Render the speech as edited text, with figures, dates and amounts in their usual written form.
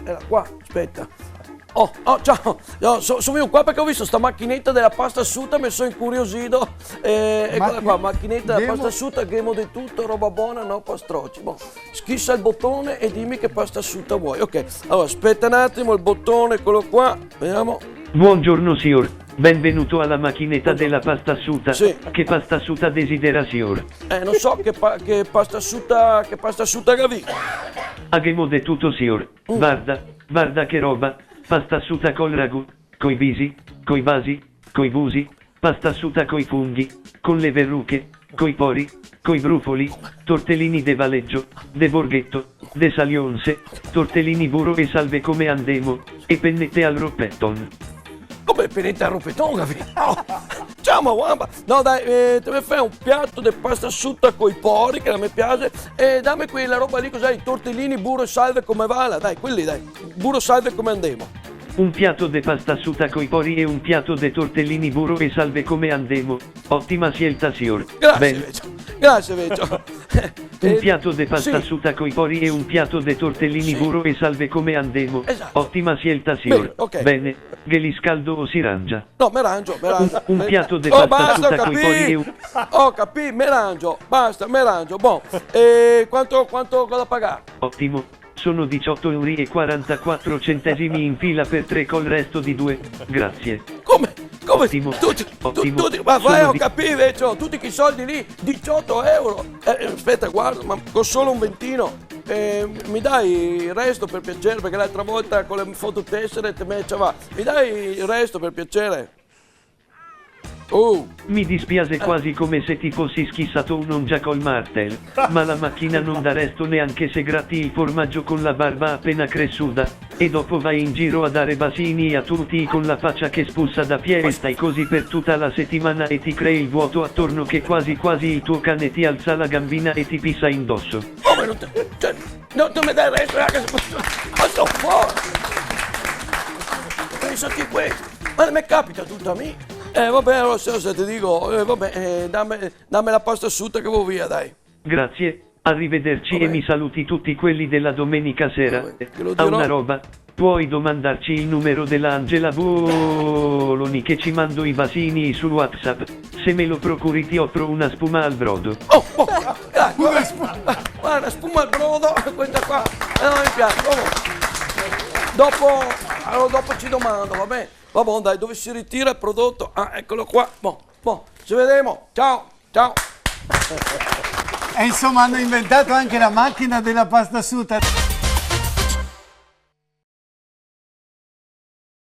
era qua, aspetta. Oh, ciao, sono venuto qua perché ho visto sta macchinetta della pasta asciutta, mi sono incuriosito. Eccola qua, macchinetta della pasta asciutta, gremo di tutto, roba buona, no pastrocci. Boh, schissa il bottone e dimmi che pasta asciutta vuoi. Ok, allora aspetta un attimo, il bottone, eccolo qua, vediamo. Buongiorno signor, benvenuto alla macchinetta della pasta asciutta. Sì. Che pasta asciutta desidera signor? Non so che pasta asciutta gavi. Abbiamo di tutto signor, guarda che roba, pasta asciutta col ragù, coi visi, coi vasi, coi busi, pasta asciutta coi funghi, con le verruche, coi pori, coi brufoli, tortellini de valeggio, de borghetto, de salionse, tortellini burro e salve come andemo, e pennette al roppetton. Come pennetta a roppetton, gavi? Oh. Ciao, ma guarda, no dai, te mi fai un piatto di pasta asciutta coi pori, che a me piace, e dammi quella roba lì, cos'è, i tortellini, burro e salve come va, dai, quelli dai, burro e salve come andemo. Un piatto de pasta asciutta coi pori e un piatto de tortellini burro e salve come andemo, ottima scelta signor. Grazie Vecchio, grazie Vecchio. Un piatto de pasta sì. asciutta coi pori e un piatto de tortellini Sì. burro e salve come andemo, Esatto. ottima scelta signor. Bene, ok. Bene, che li scaldo o si rangia? No, mi rangio. Un piatto di pasta basta, asciutta coi pori e un... Oh, capì, mi rangio, basta, mi rangio. Boh, quanto da pagare? Ottimo, sono 18,44 euro in fila per 3 col resto di 2, grazie. Come? Ottimo, Tutti, ma vai, Sono ho capito, Vecchio, tutti quei soldi lì, 18 euro. Aspetta, guarda, ma con solo un ventino. Mi dai il resto per piacere, perché l'altra volta con le fototessere te me va. Mi dai il resto per piacere? Mi dispiace quasi come se ti fossi schissato un ongia col martel, ma la macchina non dà resto neanche se gratti il formaggio con la barba appena cresciuta, e dopo vai in giro a dare basini a tutti con la faccia che spuzza da piede e stai così per tutta la settimana e ti crei il vuoto attorno che quasi il tuo cane ti alza la gambina e ti pissa indosso. Come non te... Cioè, non mi dai il resto, ragazzi, ma sto fuori! Pensati questo, ma mi capita tutto a me. Vabbè, allora se ti dico, dammi la pasta asciutta che vado via, dai. Grazie, arrivederci e mi saluti tutti quelli della domenica sera. A una roba, puoi domandarci il numero della Angela Boloni che ci mando i vasini su WhatsApp. Se me lo procuri ti offro una spuma al brodo. Dai, guarda, spuma al brodo, questa qua, non mi piace. Dopo ci domando, va bene? Vabbè, dai, dove si ritira il prodotto? Ah, eccolo qua. Boh, ci vedremo. Ciao. E insomma hanno inventato anche la macchina della pasta asciutta.